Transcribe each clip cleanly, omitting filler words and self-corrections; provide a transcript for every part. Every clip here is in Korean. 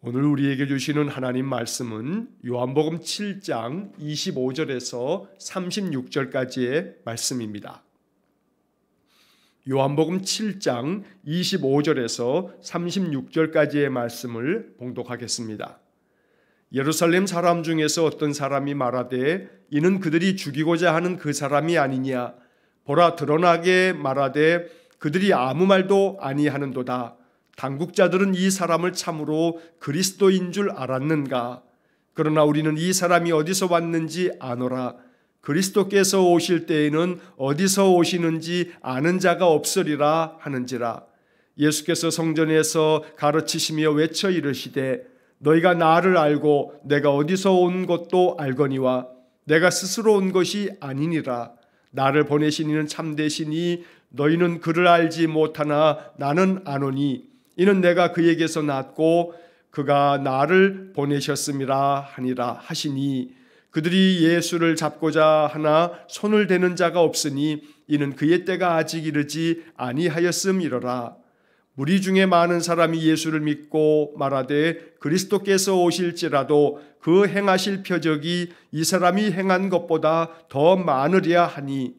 오늘 우리에게 주시는 하나님 말씀은 요한복음 7장 25절에서 36절까지의 말씀입니다. 요한복음 7장 25절에서 36절까지의 말씀을 봉독하겠습니다. 예루살렘 사람 중에서 어떤 사람이 말하되 이는 그들이 죽이고자 하는 그 사람이 아니냐. 보라, 드러나게 말하되 그들이 아무 말도 아니하는도다. 당국자들은 이 사람을 참으로 그리스도인 줄 알았는가? 그러나 우리는 이 사람이 어디서 왔는지 아노라. 그리스도께서 오실 때에는 어디서 오시는지 아는 자가 없으리라 하는지라. 예수께서 성전에서 가르치시며 외쳐 이르시되 너희가 나를 알고 내가 어디서 온 것도 알거니와 내가 스스로 온 것이 아니니라. 나를 보내신 이는 참되시니 너희는 그를 알지 못하나 나는 아노니 이는 내가 그에게서 났고 그가 나를 보내셨음이라 하니라 하시니 그들이 예수를 잡고자 하나 손을 대는 자가 없으니 이는 그의 때가 아직 이르지 아니하였음이로라. 무리 중에 많은 사람이 예수를 믿고 말하되 그리스도께서 오실지라도 그 행하실 표적이 이 사람이 행한 것보다 더 많으리야 하니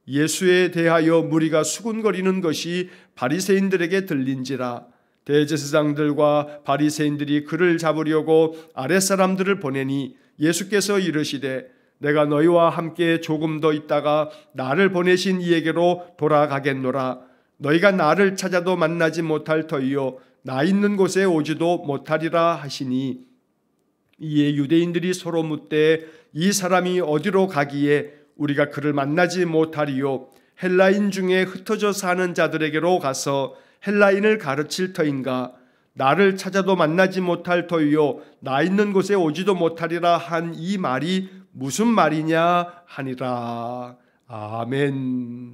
예수에 대하여 무리가 수군거리는 것이 바리새인들에게 들린지라. 대제사장들과 바리새인들이 그를 잡으려고 아랫사람들을 보내니 예수께서 이르시되 내가 너희와 함께 조금 더 있다가 나를 보내신 이에게로 돌아가겠노라. 너희가 나를 찾아도 만나지 못할 터이요 나 있는 곳에 오지도 못하리라 하시니 이에 유대인들이 서로 묻되 이 사람이 어디로 가기에 우리가 그를 만나지 못하리요 헬라인 중에 흩어져 사는 자들에게로 가서 헬라인을 가르칠 터인가? 나를 찾아도 만나지 못할 터이요 나 있는 곳에 오지도 못하리라 한 이 말이 무슨 말이냐 하니라. 아멘.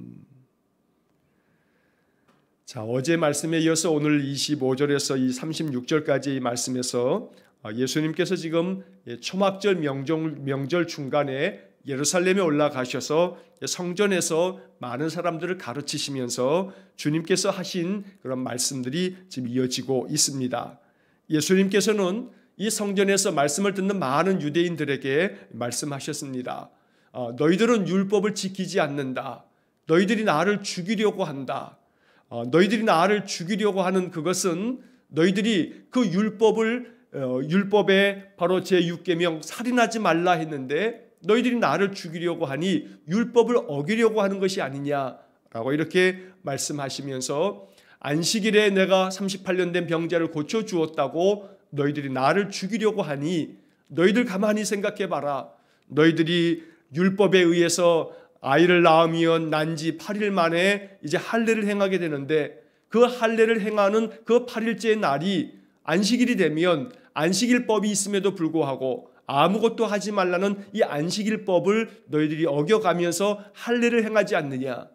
자, 어제 말씀에 이어서 오늘 25절에서 이 36절까지 말씀에서 예수님께서 지금 초막절 명절 중간에 예루살렘에 올라가셔서 성전에서 많은 사람들을 가르치시면서 주님께서 하신 그런 말씀들이 지금 이어지고 있습니다. 예수님께서는 이 성전에서 말씀을 듣는 많은 유대인들에게 말씀하셨습니다. 너희들은 율법을 지키지 않는다. 너희들이 나를 죽이려고 한다. 너희들이 나를 죽이려고 하는 그것은 너희들이 그 율법에 바로 제6계명 살인하지 말라 했는데 너희들이 나를 죽이려고 하니 율법을 어기려고 하는 것이 아니냐라고 이렇게 말씀하시면서 안식일에 내가 38년 된 병자를 고쳐주었다고 너희들이 나를 죽이려고 하니 너희들 가만히 생각해봐라. 너희들이 율법에 의해서 아이를 낳으면 난 지 8일 만에 이제 할례를 행하게 되는데 그 할례를 행하는 그 8일째 날이 안식일이 되면 안식일법이 있음에도 불구하고 아무것도 하지 말라는 이 안식일법을 너희들이 어겨가면서 할례를 행하지 않느냐.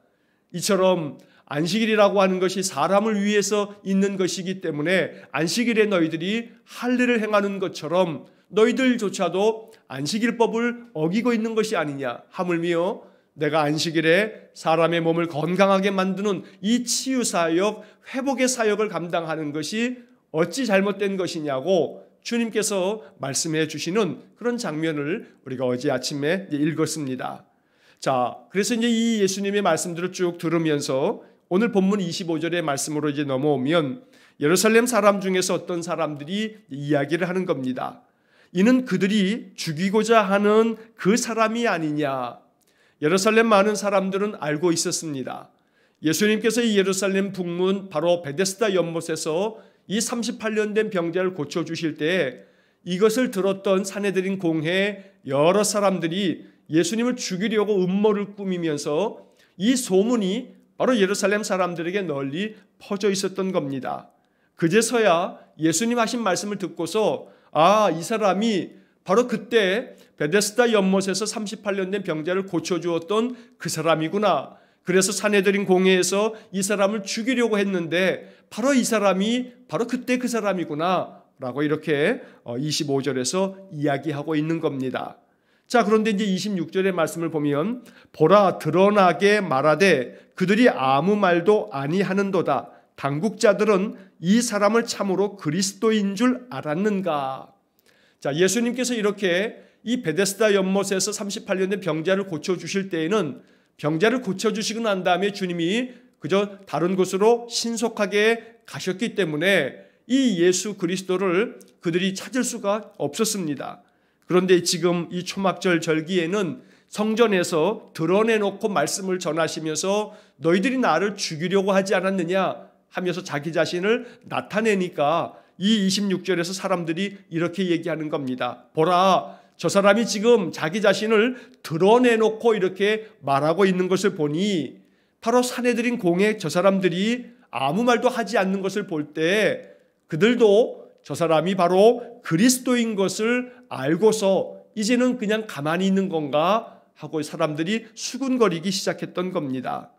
이처럼 안식일이라고 하는 것이 사람을 위해서 있는 것이기 때문에 안식일에 너희들이 할례를 행하는 것처럼 너희들조차도 안식일법을 어기고 있는 것이 아니냐. 하물며 내가 안식일에 사람의 몸을 건강하게 만드는 이 치유사역, 회복의 사역을 감당하는 것이 어찌 잘못된 것이냐고 주님께서 말씀해 주시는 그런 장면을 우리가 어제 아침에 읽었습니다. 자, 그래서 이제 이 예수님의 말씀들을 쭉 들으면서 오늘 본문 25절의 말씀으로 이제 넘어오면 예루살렘 사람 중에서 어떤 사람들이 이야기를 하는 겁니다. 이는 그들이 죽이고자 하는 그 사람이 아니냐. 예루살렘 많은 사람들은 알고 있었습니다. 예수님께서 이 예루살렘 북문 바로 베데스다 연못에서 이 38년 된 병자를 고쳐주실 때 이것을 들었던 산헤드린 공회 여러 사람들이 예수님을 죽이려고 음모를 꾸미면서 이 소문이 바로 예루살렘 사람들에게 널리 퍼져 있었던 겁니다. 그제서야 예수님 하신 말씀을 듣고서 이 사람이 바로 그때 베데스다 연못에서 38년 된 병자를 고쳐주었던 그 사람이구나. 그래서 산헤드린 공회에서 이 사람을 죽이려고 했는데 바로 이 사람이 바로 그때 그 사람이구나 라고 이렇게 25절에서 이야기하고 있는 겁니다. 자, 그런데 이제 26절의 말씀을 보면 보라, 드러나게 말하되 그들이 아무 말도 아니하는도다. 당국자들은 이 사람을 참으로 그리스도인 줄 알았는가? 자, 예수님께서 이렇게 이 베데스다 연못에서 38년 된 병자를 고쳐주실 때에는 병자를 고쳐주시고 난 다음에 주님이 그저 다른 곳으로 신속하게 가셨기 때문에 이 예수 그리스도를 그들이 찾을 수가 없었습니다. 그런데 지금 이 초막절 절기에는 성전에서 드러내놓고 말씀을 전하시면서 너희들이 나를 죽이려고 하지 않았느냐 하면서 자기 자신을 나타내니까 이 26절에서 사람들이 이렇게 얘기하는 겁니다. 보라, 저 사람이 지금 자기 자신을 드러내놓고 이렇게 말하고 있는 것을 보니 바로 사내들인 공회 저 사람들이 아무 말도 하지 않는 것을 볼 때 그들도 저 사람이 바로 그리스도인 것을 알고서 이제는 그냥 가만히 있는 건가 하고 사람들이 수군거리기 시작했던 겁니다.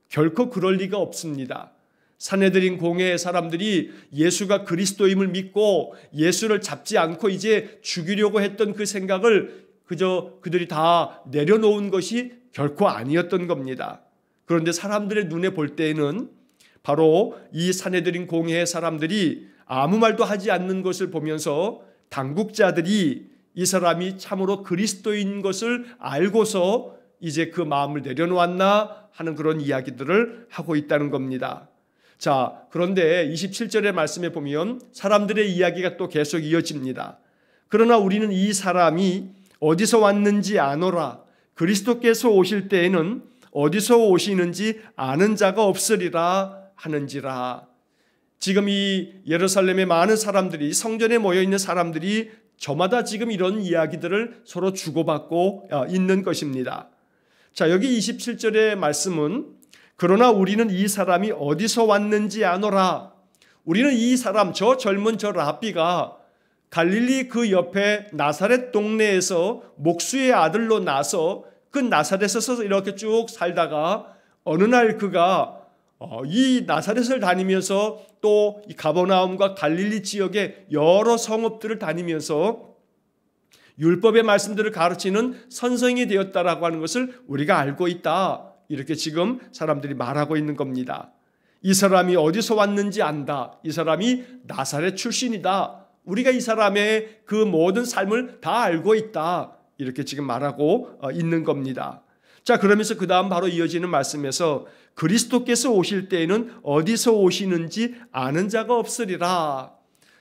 결코 그럴 리가 없습니다. 사내들인 공회의 사람들이 예수가 그리스도임을 믿고 예수를 잡지 않고 이제 죽이려고 했던 그 생각을 그저 그들이 다 내려놓은 것이 결코 아니었던 겁니다. 그런데 사람들의 눈에 볼 때에는 바로 이 사내들인 공회의 사람들이 아무 말도 하지 않는 것을 보면서 당국자들이 이 사람이 참으로 그리스도인 것을 알고서 이제 그 마음을 내려놓았나 하는 그런 이야기들을 하고 있다는 겁니다. 자, 그런데 27절의 말씀에 보면 사람들의 이야기가 또 계속 이어집니다. 그러나 우리는 이 사람이 어디서 왔는지 아노라. 그리스도께서 오실 때에는 어디서 오시는지 아는 자가 없으리라 하는지라. 지금 이 예루살렘의 많은 사람들이, 성전에 모여있는 사람들이 저마다 지금 이런 이야기들을 서로 주고받고 있는 것입니다. 자, 여기 27절의 말씀은 그러나 우리는 이 사람이 어디서 왔는지 아노라. 우리는 이 사람, 저 젊은 저 랍비가 갈릴리 그 옆에 나사렛 동네에서 목수의 아들로 나서 그 나사렛에서 이렇게 쭉 살다가 어느 날 그가 이 나사렛을 다니면서 또 이 가버나움과 갈릴리 지역의 여러 성읍들을 다니면서 율법의 말씀들을 가르치는 선생이 되었다라고 하는 것을 우리가 알고 있다. 이렇게 지금 사람들이 말하고 있는 겁니다. 이 사람이 어디서 왔는지 안다. 이 사람이 나사렛 출신이다. 우리가 이 사람의 그 모든 삶을 다 알고 있다. 이렇게 지금 말하고 있는 겁니다. 자, 그러면서 그 다음 바로 이어지는 말씀에서 그리스도께서 오실 때에는 어디서 오시는지 아는 자가 없으리라.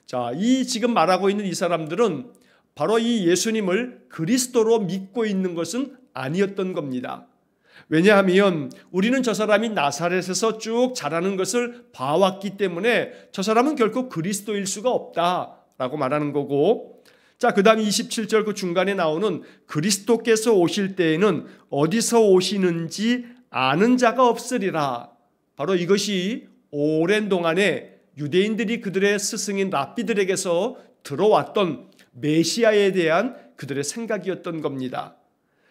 자, 이 지금 말하고 있는 이 사람들은 바로 이 예수님을 그리스도로 믿고 있는 것은 아니었던 겁니다. 왜냐하면 우리는 저 사람이 나사렛에서 쭉 자라는 것을 봐왔기 때문에 저 사람은 결코 그리스도일 수가 없다라고 말하는 거고, 자, 그 다음 27절 그 중간에 나오는 그리스도께서 오실 때에는 어디서 오시는지 아는 자가 없으리라. 바로 이것이 오랜 동안에 유대인들이 그들의 스승인 랍비들에게서 들어왔던 메시아에 대한 그들의 생각이었던 겁니다.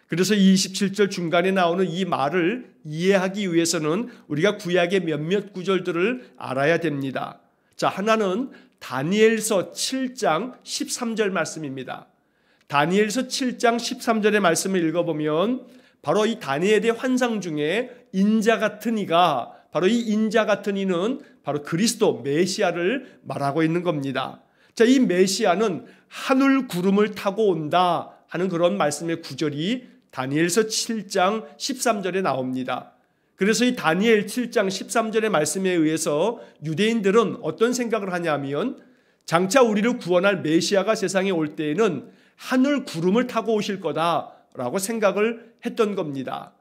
그래서 27절 중간에 나오는 이 말을 이해하기 위해서는 우리가 구약의 몇몇 구절들을 알아야 됩니다. 자, 하나는 다니엘서 7장 13절 말씀입니다. 다니엘서 7장 13절의 말씀을 읽어보면 바로 이 다니엘의 환상 중에 인자 같은 이가, 바로 이 인자 같은 이는 바로 그리스도 메시아를 말하고 있는 겁니다. 자, 이 메시아는 하늘 구름을 타고 온다 하는 그런 말씀의 구절이 다니엘서 7장 13절에 나옵니다. 그래서 이 다니엘 7장 13절의 말씀에 의해서 유대인들은 어떤 생각을 하냐면 장차 우리를 구원할 메시아가 세상에 올 때에는 하늘 구름을 타고 오실 거다라고 생각을 했던 겁니다.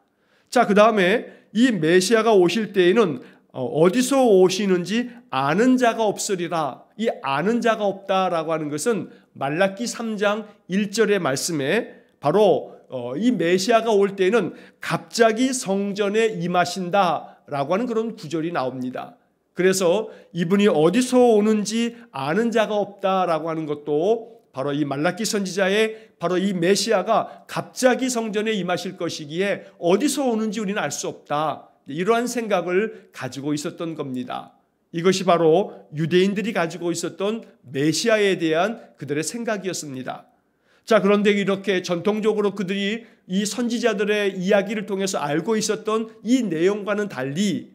자, 그 다음에 이 메시아가 오실 때에는 어디서 오시는지 아는 자가 없으리라. 이 아는 자가 없다라고 하는 것은 말라기 3장 1절의 말씀에 바로 이 메시아가 올 때는 갑자기 성전에 임하신다라고 하는 그런 구절이 나옵니다. 그래서 이분이 어디서 오는지 아는 자가 없다라고 하는 것도 바로 이 말라기 선지자의 바로 이 메시아가 갑자기 성전에 임하실 것이기에 어디서 오는지 우리는 알 수 없다. 이러한 생각을 가지고 있었던 겁니다. 이것이 바로 유대인들이 가지고 있었던 메시아에 대한 그들의 생각이었습니다. 자, 그런데 이렇게 전통적으로 그들이 이 선지자들의 이야기를 통해서 알고 있었던 이 내용과는 달리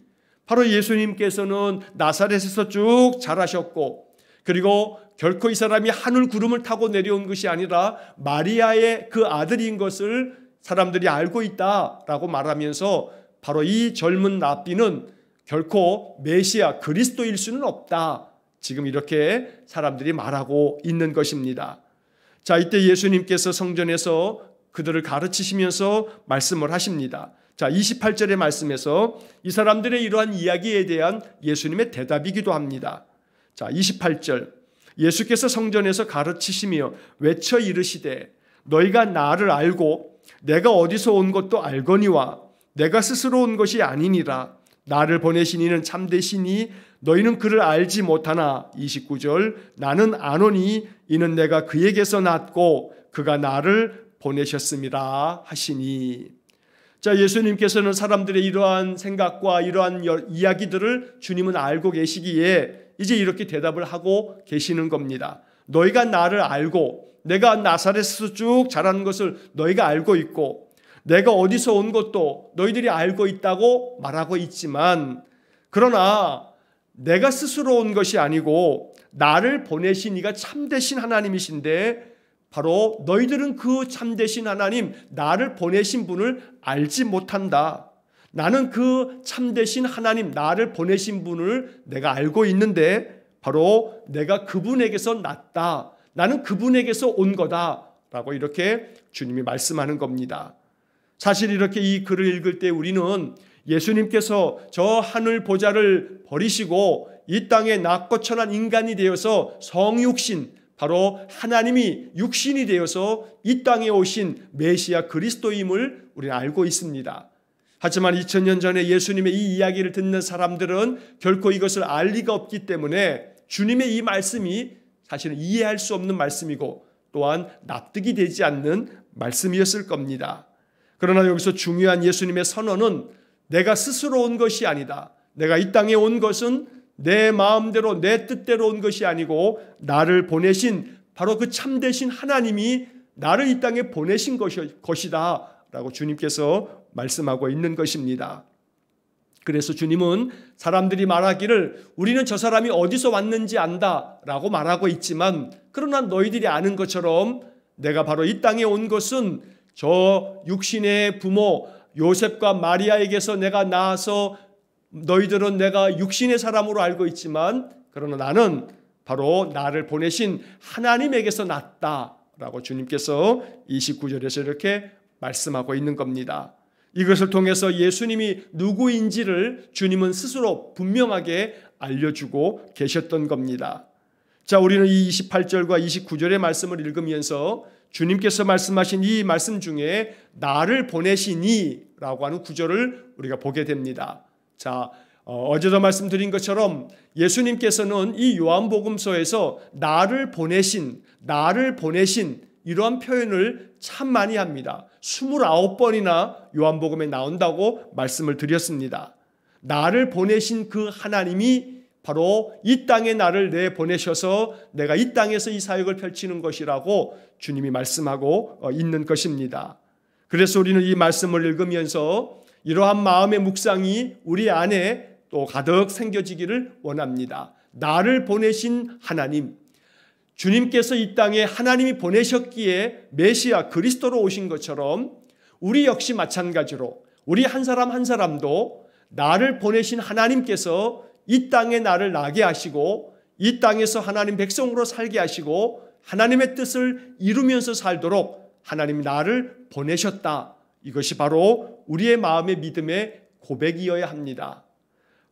바로 예수님께서는 나사렛에서 쭉 자라셨고, 그리고 결코 이 사람이 하늘 구름을 타고 내려온 것이 아니라 마리아의 그 아들인 것을 사람들이 알고 있다라고 말하면서 바로 이 젊은 랍비는 결코 메시아 그리스도일 수는 없다, 지금 이렇게 사람들이 말하고 있는 것입니다. 자, 이때 예수님께서 성전에서 그들을 가르치시면서 말씀을 하십니다. 자, 28절의 말씀에서 이 사람들의 이러한 이야기에 대한 예수님의 대답이기도 합니다. 자, 28절, 예수께서 성전에서 가르치시며 외쳐 이르시되 너희가 나를 알고 내가 어디서 온 것도 알거니와 내가 스스로 온 것이 아니니라. 나를 보내신 이는 참되시니 너희는 그를 알지 못하나. 29절, 나는 아노니 이는 내가 그에게서 났고 그가 나를 보내셨음이라 하시니. 자, 예수님께서는 사람들의 이러한 생각과 이러한 이야기들을 주님은 알고 계시기에 이제 이렇게 대답을 하고 계시는 겁니다. 너희가 나를 알고 내가 나사렛에서 쭉 자라는 것을 너희가 알고 있고 내가 어디서 온 것도 너희들이 알고 있다고 말하고 있지만, 그러나 내가 스스로 온 것이 아니고 나를 보내신 이가 참되신 하나님이신데 바로 너희들은 그 참되신 하나님, 나를 보내신 분을 알지 못한다. 나는 그 참되신 하나님, 나를 보내신 분을 내가 알고 있는데 바로 내가 그분에게서 났다. 나는 그분에게서 온 거다 라고 이렇게 주님이 말씀하는 겁니다. 사실 이렇게 이 글을 읽을 때 우리는 예수님께서 저 하늘 보좌를 버리시고 이 땅에 낮고 천한 인간이 되어서 성육신, 바로 하나님이 육신이 되어서 이 땅에 오신 메시아 그리스도임을 우리는 알고 있습니다. 하지만 2000년 전에 예수님의 이 이야기를 듣는 사람들은 결코 이것을 알 리가 없기 때문에 주님의 이 말씀이 사실은 이해할 수 없는 말씀이고 또한 납득이 되지 않는 말씀이었을 겁니다. 그러나 여기서 중요한 예수님의 선언은 내가 스스로 온 것이 아니다. 내가 이 땅에 온 것은 내 마음대로 내 뜻대로 온 것이 아니고 나를 보내신 바로 그 참되신 하나님이 나를 이 땅에 보내신 것이다 라고 주님께서 말씀하고 있는 것입니다. 그래서 주님은 사람들이 말하기를 우리는 저 사람이 어디서 왔는지 안다 라고 말하고 있지만, 그러나 너희들이 아는 것처럼 내가 바로 이 땅에 온 것은 저 육신의 부모 요셉과 마리아에게서 내가 나와서 너희들은 내가 육신의 사람으로 알고 있지만 그러나 나는 바로 나를 보내신 하나님에게서 났다라고 주님께서 29절에서 이렇게 말씀하고 있는 겁니다. 이것을 통해서 예수님이 누구인지를 주님은 스스로 분명하게 알려주고 계셨던 겁니다. 자, 우리는 이 28절과 29절의 말씀을 읽으면서 주님께서 말씀하신 이 말씀 중에 나를 보내시니 라고 하는 구절을 우리가 보게 됩니다. 자, 어제도 말씀드린 것처럼 예수님께서는 이 요한복음서에서 나를 보내신 이러한 표현을 참 많이 합니다. 29번이나 요한복음에 나온다고 말씀을 드렸습니다. 나를 보내신 그 하나님이 바로 이 땅에 나를 내보내셔서 내가 이 땅에서 이 사역을 펼치는 것이라고 주님이 말씀하고 있는 것입니다. 그래서 우리는 이 말씀을 읽으면서 이러한 마음의 묵상이 우리 안에 또 가득 생겨지기를 원합니다. 나를 보내신 하나님, 주님께서 이 땅에 하나님이 보내셨기에 메시아 그리스도로 오신 것처럼 우리 역시 마찬가지로 우리 한 사람 한 사람도 나를 보내신 하나님께서 이 땅에 나를 나게 하시고 이 땅에서 하나님 백성으로 살게 하시고 하나님의 뜻을 이루면서 살도록 하나님이 나를 보내셨다. 이것이 바로 우리의 마음의 믿음의 고백이어야 합니다.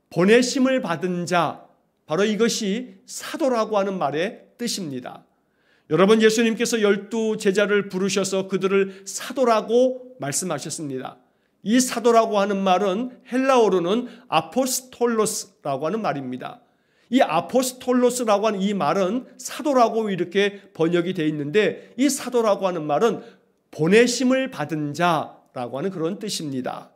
보내심을 받은 자, 바로 이것이 사도라고 하는 말의 뜻입니다. 여러분, 예수님께서 12 제자를 부르셔서 그들을 사도라고 말씀하셨습니다. 이 사도라고 하는 말은 헬라어로는 아포스톨로스라고 하는 말입니다. 이 아포스톨로스라고 하는 이 말은 사도라고 이렇게 번역이 되어 있는데, 이 사도라고 하는 말은 보내심을 받은 자라고 하는 그런 뜻입니다.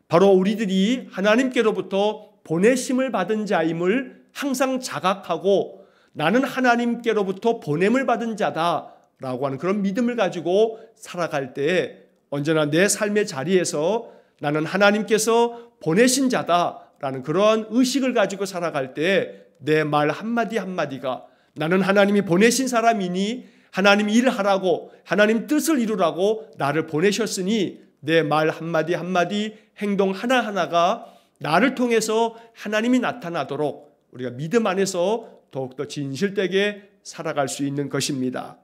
바로 우리들이 하나님께로부터 보내심을 받은 자임을 항상 자각하고 나는 하나님께로부터 보냄을 받은 자다라고 하는 그런 믿음을 가지고 살아갈 때에 언제나 내 삶의 자리에서 나는 하나님께서 보내신 자다라고 라는 그러한 의식을 가지고 살아갈 때 내 말 한마디 한마디가 나는 하나님이 보내신 사람이니 하나님 일하라고 하나님 뜻을 이루라고 나를 보내셨으니 내 말 한마디 한마디 행동 하나하나가 나를 통해서 하나님이 나타나도록 우리가 믿음 안에서 더욱더 진실되게 살아갈 수 있는 것입니다.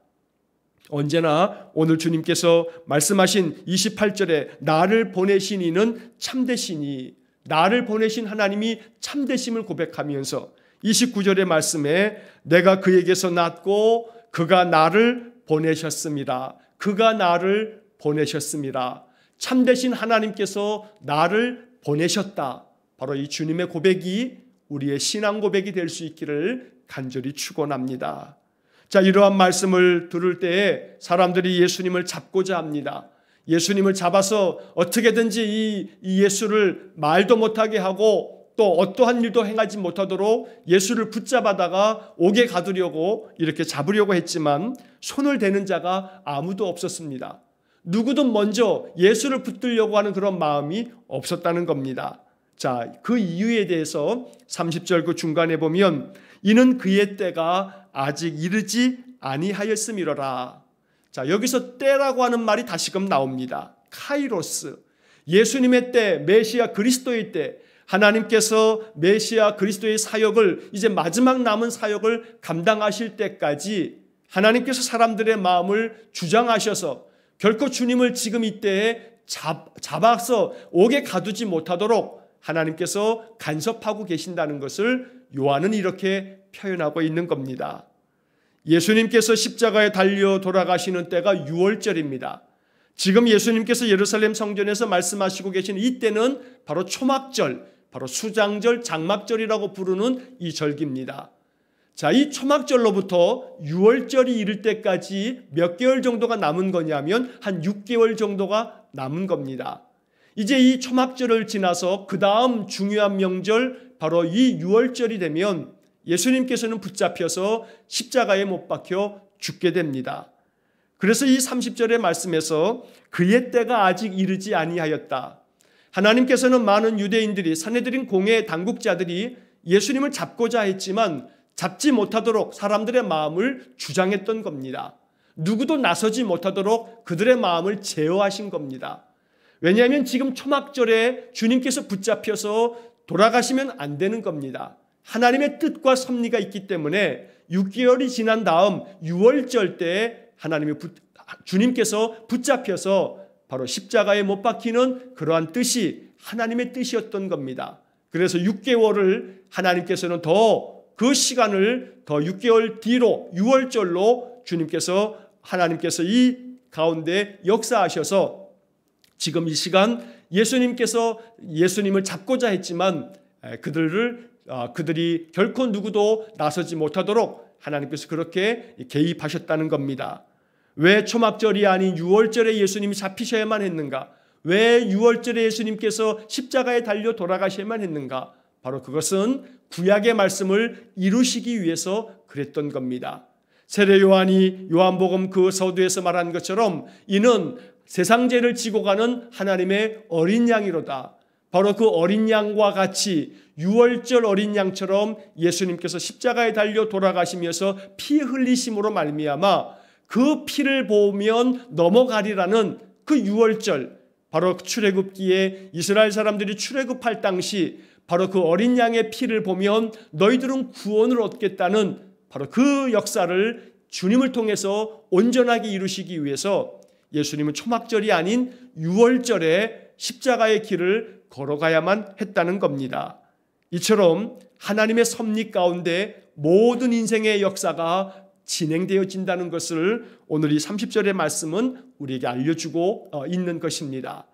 언제나 오늘 주님께서 말씀하신 28절에 나를 보내신 이는 참되시니 나를 보내신 하나님이 참되심을 고백하면서 29절의 말씀에 내가 그에게서 났고 그가 나를 보내셨습니다. 그가 나를 보내셨습니다. 참되신 하나님께서 나를 보내셨다. 바로 이 주님의 고백이 우리의 신앙 고백이 될 수 있기를 간절히 축원합니다. 자, 이러한 말씀을 들을 때에 사람들이 예수님을 잡고자 합니다. 예수님을 잡아서 어떻게든지 이 예수를 말도 못하게 하고 또 어떠한 일도 행하지 못하도록 예수를 붙잡아다가 옥에 가두려고 이렇게 잡으려고 했지만 손을 대는 자가 아무도 없었습니다. 누구도 먼저 예수를 붙들려고 하는 그런 마음이 없었다는 겁니다. 자, 그 이유에 대해서 30절 그 중간에 보면 이는 그의 때가 아직 이르지 아니하였음이로라. 자, 여기서 때라고 하는 말이 다시금 나옵니다. 카이로스. 예수님의 때, 메시아 그리스도의 때, 하나님께서 메시아 그리스도의 사역을 이제 마지막 남은 사역을 감당하실 때까지 하나님께서 사람들의 마음을 주장하셔서 결코 주님을 지금 이때에 잡아서 옥에 가두지 못하도록 하나님께서 간섭하고 계신다는 것을 요한은 이렇게 표현하고 있는 겁니다. 예수님께서 십자가에 달려 돌아가시는 때가 6월절입니다. 지금 예수님께서 예루살렘 성전에서 말씀하시고 계신 이 때는 바로 초막절, 바로 수장절, 장막절이라고 부르는 이 절기입니다. 자, 이 초막절로부터 6월절이 이를 때까지 몇 개월 정도가 남은 거냐면 한 6개월 정도가 남은 겁니다. 이제 이 초막절을 지나서 그 다음 중요한 명절 바로 이 6월절이 되면 예수님께서는 붙잡혀서 십자가에 못 박혀 죽게 됩니다. 그래서 이 30절의 말씀에서 그의 때가 아직 이르지 아니하였다. 하나님께서는 많은 유대인들이 산헤드린 공회 당국자들이 예수님을 잡고자 했지만 잡지 못하도록 사람들의 마음을 주장했던 겁니다. 누구도 나서지 못하도록 그들의 마음을 제어하신 겁니다. 왜냐하면 지금 초막절에 주님께서 붙잡혀서 돌아가시면 안 되는 겁니다. 하나님의 뜻과 섭리가 있기 때문에 6개월이 지난 다음 6월절 때 주님께서 붙잡혀서 바로 십자가에 못 박히는 그러한 뜻이 하나님의 뜻이었던 겁니다. 그래서 6개월을 하나님께서는 그 시간을 더 6개월 뒤로 6월절로 하나님께서 이 가운데 역사하셔서 지금 이 시간 예수님을 잡고자 했지만 그들이 결코 누구도 나서지 못하도록 하나님께서 그렇게 개입하셨다는 겁니다. 왜 초막절이 아닌 6월절에 예수님이 잡히셔야만 했는가? 왜 6월절에 예수님께서 십자가에 달려 돌아가셔야만 했는가? 바로 그것은 구약의 말씀을 이루시기 위해서 그랬던 겁니다. 세례 요한이 요한복음 그 서두에서 말한 것처럼 이는 세상 죄를 지고 가는 하나님의 어린 양이로다. 바로 그 어린 양과 같이 6월절 어린 양처럼 예수님께서 십자가에 달려 돌아가시면서 피 흘리심으로 말미암아 그 피를 보면 넘어가리라는 그 6월절, 바로 출애굽기에 이스라엘 사람들이 출애굽할 당시 바로 그 어린 양의 피를 보면 너희들은 구원을 얻겠다는 바로 그 역사를 주님을 통해서 온전하게 이루시기 위해서 예수님은 초막절이 아닌 6월절에 십자가의 길을 걸어가야만 했다는 겁니다. 이처럼 하나님의 섭리 가운데 모든 인생의 역사가 진행되어진다는 것을 오늘 이 30절의 말씀은 우리에게 알려주고 있는 것입니다.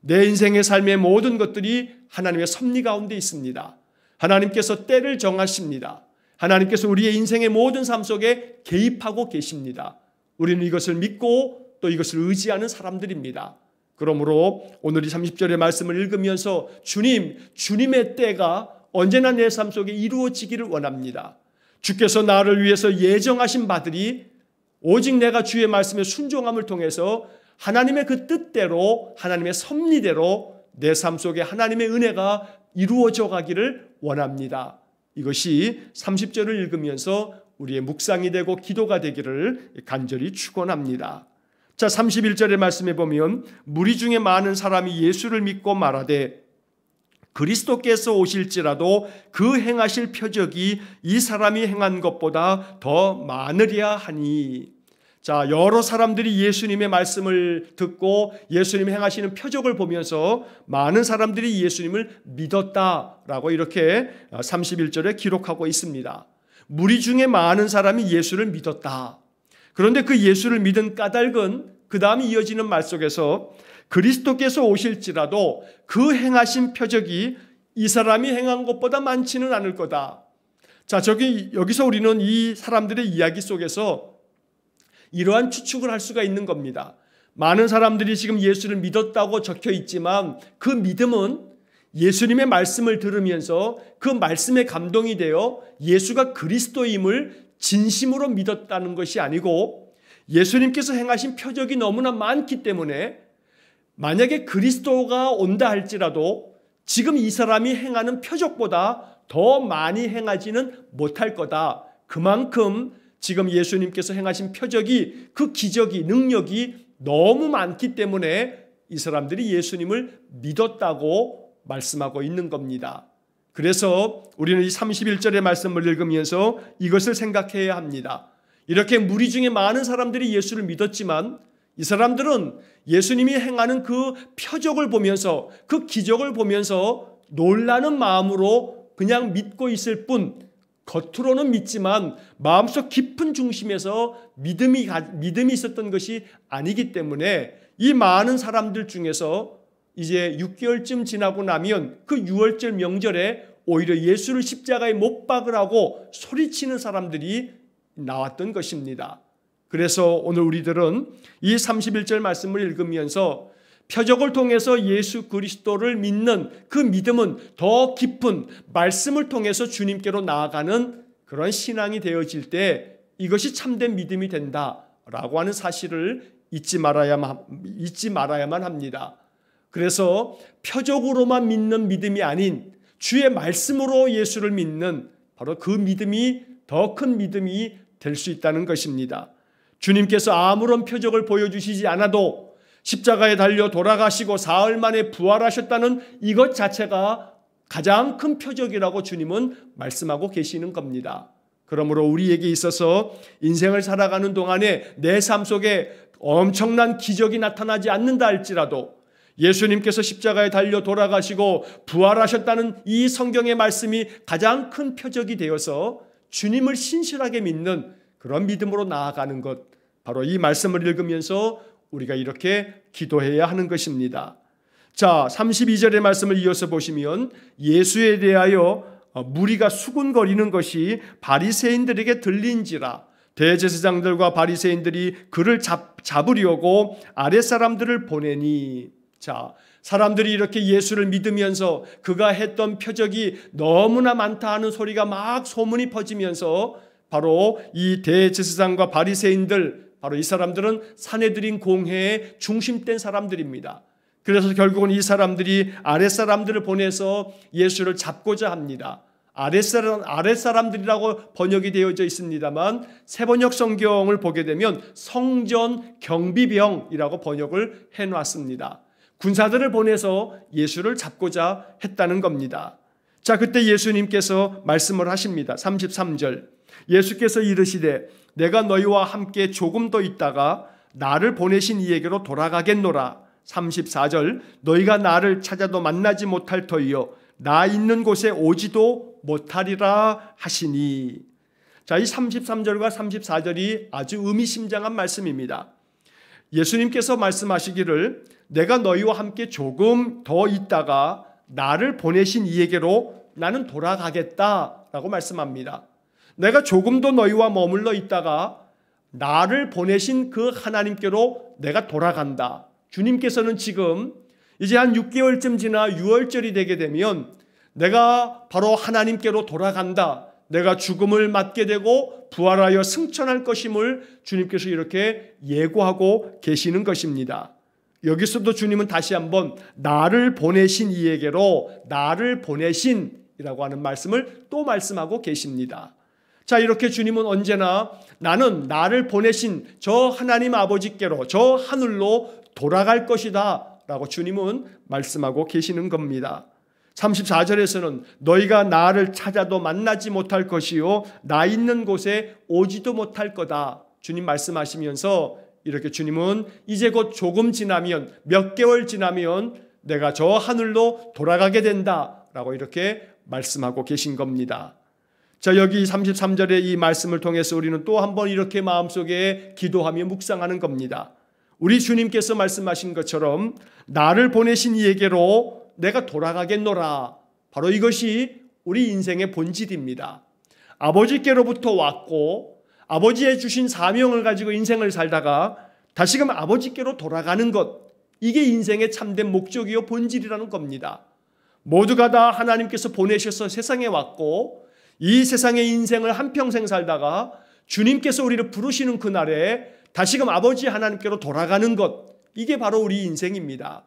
내 인생의 삶의 모든 것들이 하나님의 섭리 가운데 있습니다. 하나님께서 때를 정하십니다. 하나님께서 우리의 인생의 모든 삶 속에 개입하고 계십니다. 우리는 이것을 믿고 또 이것을 의지하는 사람들입니다. 그러므로 오늘 이 30절의 말씀을 읽으면서 주님의 때가 언제나 내 삶 속에 이루어지기를 원합니다. 주께서 나를 위해서 예정하신 바들이 오직 내가 주의 말씀에 순종함을 통해서 하나님의 그 뜻대로 하나님의 섭리대로 내 삶 속에 하나님의 은혜가 이루어져 가기를 원합니다. 이것이 30절을 읽으면서 우리의 묵상이 되고 기도가 되기를 간절히 축원합니다. 자, 31절의 말씀에 보면 무리 중에 많은 사람이 예수를 믿고 말하되 그리스도께서 오실지라도 그 행하실 표적이 이 사람이 행한 것보다 더 많으리야 하니. 자, 여러 사람들이 예수님의 말씀을 듣고 예수님 행하시는 표적을 보면서 많은 사람들이 예수님을 믿었다라고 이렇게 31절에 기록하고 있습니다. 무리 중에 많은 사람이 예수를 믿었다. 그런데 그 예수를 믿은 까닭은 그 다음에 이어지는 말 속에서 그리스도께서 오실지라도 그 행하신 표적이 이 사람이 행한 것보다 많지는 않을 거다. 자, 여기서 우리는 이 사람들의 이야기 속에서 이러한 추측을 할 수가 있는 겁니다. 많은 사람들이 지금 예수를 믿었다고 적혀 있지만 그 믿음은 예수님의 말씀을 들으면서 그 말씀에 감동이 되어 예수가 그리스도임을 진심으로 믿었다는 것이 아니고 예수님께서 행하신 표적이 너무나 많기 때문에 만약에 그리스도가 온다 할지라도 지금 이 사람이 행하는 표적보다 더 많이 행하지는 못할 거다. 그만큼 지금 예수님께서 행하신 표적이 그 기적이 능력이 너무 많기 때문에 이 사람들이 예수님을 믿었다고 말씀하고 있는 겁니다. 그래서 우리는 이 31절의 말씀을 읽으면서 이것을 생각해야 합니다. 이렇게 무리 중에 많은 사람들이 예수를 믿었지만 이 사람들은 예수님이 행하는 그 표적을 보면서 그 기적을 보면서 놀라는 마음으로 그냥 믿고 있을 뿐 겉으로는 믿지만 마음속 깊은 중심에서 믿음이 있었던 것이 아니기 때문에 이 많은 사람들 중에서 이제 6개월쯤 지나고 나면 그 6월절 명절에 오히려 예수를 십자가에 못 박으라고 소리치는 사람들이 나왔던 것입니다. 그래서 오늘 우리들은 이 31절 말씀을 읽으면서 표적을 통해서 예수 그리스도를 믿는 그 믿음은 더 깊은 말씀을 통해서 주님께로 나아가는 그런 신앙이 되어질 때 이것이 참된 믿음이 된다라고 하는 사실을 잊지 말아야만 합니다. 그래서 표적으로만 믿는 믿음이 아닌 주의 말씀으로 예수를 믿는 바로 그 믿음이 더 큰 믿음이 될 수 있다는 것입니다. 주님께서 아무런 표적을 보여주시지 않아도 십자가에 달려 돌아가시고 사흘 만에 부활하셨다는 이것 자체가 가장 큰 표적이라고 주님은 말씀하고 계시는 겁니다. 그러므로 우리에게 있어서 인생을 살아가는 동안에 내 삶 속에 엄청난 기적이 나타나지 않는다 할지라도 예수님께서 십자가에 달려 돌아가시고 부활하셨다는 이 성경의 말씀이 가장 큰 표적이 되어서 주님을 신실하게 믿는 그런 믿음으로 나아가는 것, 바로 이 말씀을 읽으면서 우리가 이렇게 기도해야 하는 것입니다. 자, 32절의 말씀을 이어서 보시면 예수에 대하여 무리가 수군거리는 것이 바리새인들에게 들린지라 대제사장들과 바리새인들이 그를 잡으려고 아랫사람들을 보내니. 자, 사람들이 이렇게 예수를 믿으면서 그가 했던 표적이 너무나 많다 하는 소리가 막 소문이 퍼지면서 바로 이 대제사장과 바리새인들, 바로 이 사람들은 산헤드린 공회의 중심된 사람들입니다. 그래서 결국은 이 사람들이 아랫사람들을 보내서 예수를 잡고자 합니다. 아랫사람들이라고 번역이 되어져 있습니다만 새번역 성경을 보게 되면 성전 경비병이라고 번역을 해놨습니다. 군사들을 보내서 예수를 잡고자 했다는 겁니다. 자, 그때 예수님께서 말씀을 하십니다. 33절. 예수께서 이르시되 내가 너희와 함께 조금 더 있다가 나를 보내신 이에게로 돌아가겠노라. 34절. 너희가 나를 찾아도 만나지 못할 터이요 나 있는 곳에 오지도 못하리라 하시니. 자, 이 33절과 34절이 아주 의미심장한 말씀입니다. 예수님께서 말씀하시기를 내가 너희와 함께 조금 더 있다가 나를 보내신 이에게로 나는 돌아가겠다라고 말씀합니다. 내가 조금 더 너희와 머물러 있다가 나를 보내신 그 하나님께로 내가 돌아간다. 주님께서는 지금 이제 한 6개월쯤 지나 6월절이 되게 되면 내가 바로 하나님께로 돌아간다. 내가 죽음을 맞게 되고 부활하여 승천할 것임을 주님께서 이렇게 예고하고 계시는 것입니다. 여기서도 주님은 다시 한번 나를 보내신 이에게로 나를 보내신이라고 하는 말씀을 또 말씀하고 계십니다. 자, 이렇게 주님은 언제나 나는 나를 보내신 저 하나님 아버지께로 저 하늘로 돌아갈 것이다 라고 주님은 말씀하고 계시는 겁니다. 34절에서는 너희가 나를 찾아도 만나지 못할 것이요 나 있는 곳에 오지도 못할 거다 주님 말씀하시면서 이렇게 주님은 이제 곧 조금 지나면 몇 개월 지나면 내가 저 하늘로 돌아가게 된다라고 이렇게 말씀하고 계신 겁니다. 자, 여기 33절의 이 말씀을 통해서 우리는 또 한 번 이렇게 마음속에 기도하며 묵상하는 겁니다. 우리 주님께서 말씀하신 것처럼 나를 보내신 이에게로 내가 돌아가겠노라. 바로 이것이 우리 인생의 본질입니다. 아버지께로부터 왔고 아버지의 주신 사명을 가지고 인생을 살다가 다시금 아버지께로 돌아가는 것, 이게 인생의 참된 목적이요 본질이라는 겁니다. 모두가 다 하나님께서 보내셔서 세상에 왔고 이 세상의 인생을 한평생 살다가 주님께서 우리를 부르시는 그날에 다시금 아버지 하나님께로 돌아가는 것, 이게 바로 우리 인생입니다.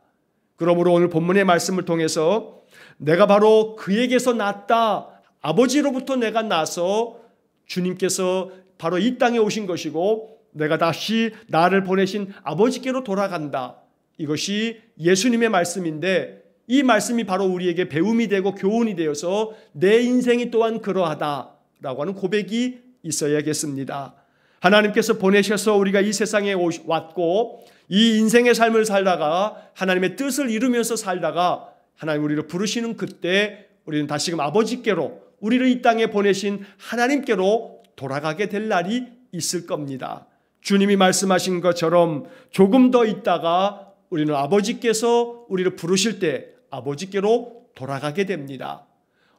그러므로 오늘 본문의 말씀을 통해서 내가 바로 그에게서 났다, 아버지로부터 내가 나서 주님께서 바로 이 땅에 오신 것이고 내가 다시 나를 보내신 아버지께로 돌아간다, 이것이 예수님의 말씀인데 이 말씀이 바로 우리에게 배움이 되고 교훈이 되어서 내 인생이 또한 그러하다라고 하는 고백이 있어야겠습니다. 하나님께서 보내셔서 우리가 이 세상에 왔고 이 인생의 삶을 살다가 하나님의 뜻을 이루면서 살다가 하나님 우리를 부르시는 그때 우리는 다시금 아버지께로, 우리를 이 땅에 보내신 하나님께로 돌아가게 될 날이 있을 겁니다. 주님이 말씀하신 것처럼 조금 더 있다가 우리는 아버지께서 우리를 부르실 때 아버지께로 돌아가게 됩니다.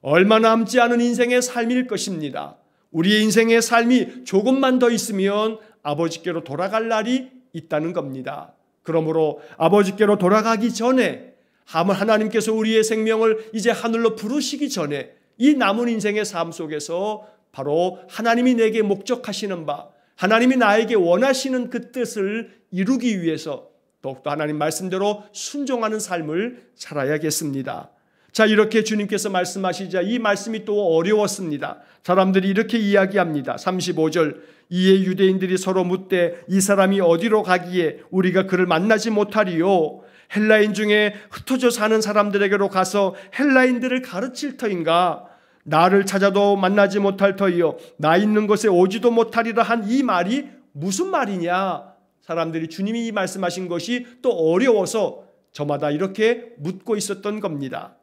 얼마 남지 않은 인생의 삶일 것입니다. 우리의 인생의 삶이 조금만 더 있으면 아버지께로 돌아갈 날이 있다는 겁니다. 그러므로 아버지께로 돌아가기 전에 하나님께서 우리의 생명을 이제 하늘로 부르시기 전에 이 남은 인생의 삶 속에서 바로 하나님이 내게 목적하시는 바, 하나님이 나에게 원하시는 그 뜻을 이루기 위해서 더욱더 하나님 말씀대로 순종하는 삶을 살아야겠습니다. 자, 이렇게 주님께서 말씀하시자 이 말씀이 또 어려웠습니다. 사람들이 이렇게 이야기합니다. 35절, 이에 유대인들이 서로 묻되 이 사람이 어디로 가기에 우리가 그를 만나지 못하리요? 헬라인 중에 흩어져 사는 사람들에게로 가서 헬라인들을 가르칠 터인가? 나를 찾아도 만나지 못할 터이요 나 있는 곳에 오지도 못하리라 한 이 말이 무슨 말이냐? 사람들이 주님이 말씀하신 것이 또 어려워서 저마다 이렇게 묻고 있었던 겁니다.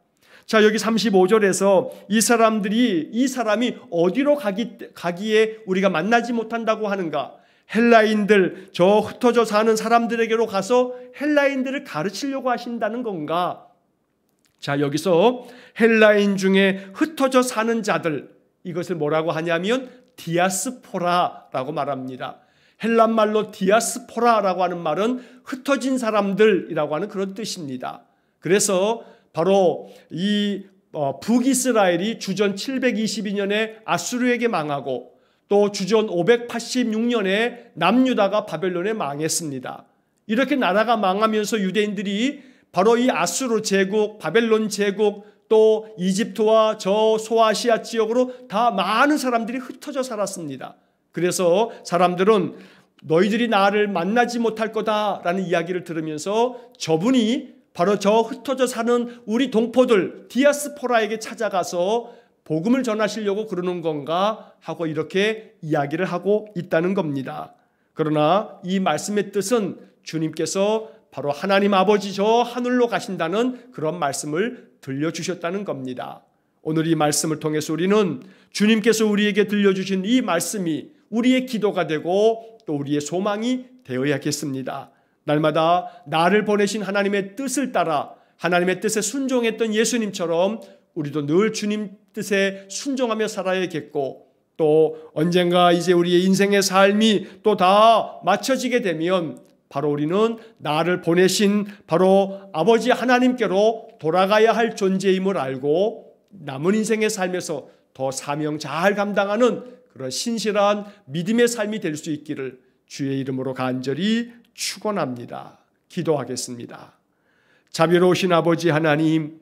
자, 여기 35절에서 이 사람이 어디로 가기에 우리가 만나지 못한다고 하는가? 헬라인들, 저 흩어져 사는 사람들에게로 가서 헬라인들을 가르치려고 하신다는 건가? 자, 여기서 헬라인 중에 흩어져 사는 자들, 이것을 뭐라고 하냐면 디아스포라라고 말합니다. 헬란말로 디아스포라라고 하는 말은 흩어진 사람들이라고 하는 그런 뜻입니다. 그래서 바로 이 북이스라엘이 주전 722년에 아수르에게 망하고 또 주전 586년에 남유다가 바벨론에 망했습니다. 이렇게 나라가 망하면서 유대인들이 바로 이 아수르 제국, 바벨론 제국, 또 이집트와 저 소아시아 지역으로 다 많은 사람들이 흩어져 살았습니다. 그래서 사람들은 너희들이 나를 만나지 못할 거다라는 이야기를 들으면서 저분이 바로 저 흩어져 사는 우리 동포들 디아스포라에게 찾아가서 복음을 전하시려고 그러는 건가 하고 이렇게 이야기를 하고 있다는 겁니다. 그러나 이 말씀의 뜻은 주님께서 바로 하나님 아버지 저 하늘로 가신다는 그런 말씀을 들려주셨다는 겁니다. 오늘 이 말씀을 통해서 우리는 주님께서 우리에게 들려주신 이 말씀이 우리의 기도가 되고 또 우리의 소망이 되어야겠습니다. 날마다 나를 보내신 하나님의 뜻을 따라 하나님의 뜻에 순종했던 예수님처럼 우리도 늘 주님 뜻에 순종하며 살아야겠고 또 언젠가 이제 우리의 인생의 삶이 또 다 맞춰지게 되면 바로 우리는 나를 보내신 바로 아버지 하나님께로 돌아가야 할 존재임을 알고 남은 인생의 삶에서 더 사명 잘 감당하는 그런 신실한 믿음의 삶이 될 수 있기를 주의 이름으로 간절히 축원합니다. 기도하겠습니다. 자비로우신 아버지 하나님,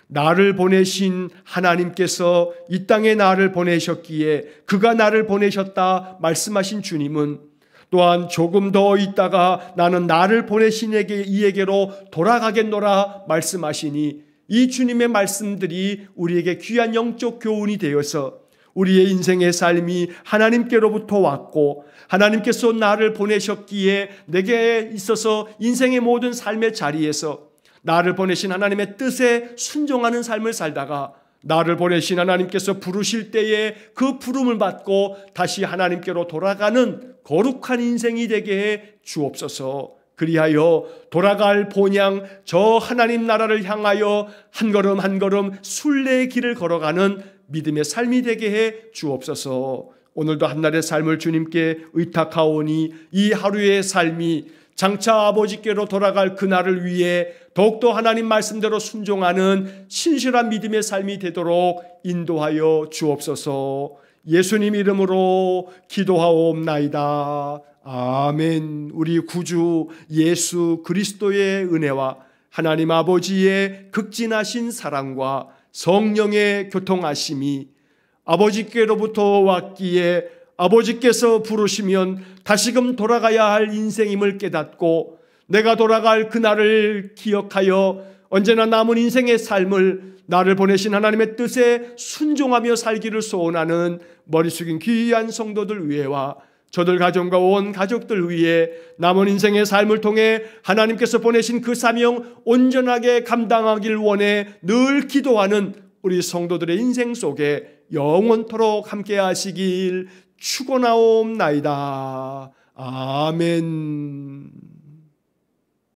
나를 보내신 하나님께서 이 땅에 나를 보내셨기에 그가 나를 보내셨다 말씀하신 주님은 또한 조금 더 있다가 나는 나를 보내신 이에게로 돌아가겠노라 말씀하시니 이 주님의 말씀들이 우리에게 귀한 영적 교훈이 되어서 우리의 인생의 삶이 하나님께로부터 왔고 하나님께서 나를 보내셨기에 내게 있어서 인생의 모든 삶의 자리에서 나를 보내신 하나님의 뜻에 순종하는 삶을 살다가 나를 보내신 하나님께서 부르실 때에 그 부름을 받고 다시 하나님께로 돌아가는 거룩한 인생이 되게 해 주옵소서. 그리하여 돌아갈 본향 저 하나님 나라를 향하여 한 걸음 한 걸음 순례의 길을 걸어가는 믿음의 삶이 되게 해 주옵소서. 오늘도 한날의 삶을 주님께 의탁하오니 이 하루의 삶이 장차 아버지께로 돌아갈 그날을 위해 더욱더 하나님 말씀대로 순종하는 신실한 믿음의 삶이 되도록 인도하여 주옵소서. 예수님 이름으로 기도하옵나이다. 아멘. 우리 구주 예수 그리스도의 은혜와 하나님 아버지의 극진하신 사랑과 성령의 교통하심이 아버지께로부터 왔기에 아버지께서 부르시면 다시금 돌아가야 할 인생임을 깨닫고 내가 돌아갈 그날을 기억하여 언제나 남은 인생의 삶을 나를 보내신 하나님의 뜻에 순종하며 살기를 소원하는 머리 숙인 귀한 성도들 위해와 저들 가정과 온 가족들 위해 남은 인생의 삶을 통해 하나님께서 보내신 그 사명 온전하게 감당하길 원해 늘 기도하는 우리 성도들의 인생 속에 영원토록 함께 하시길 축원하옵나이다. 아멘.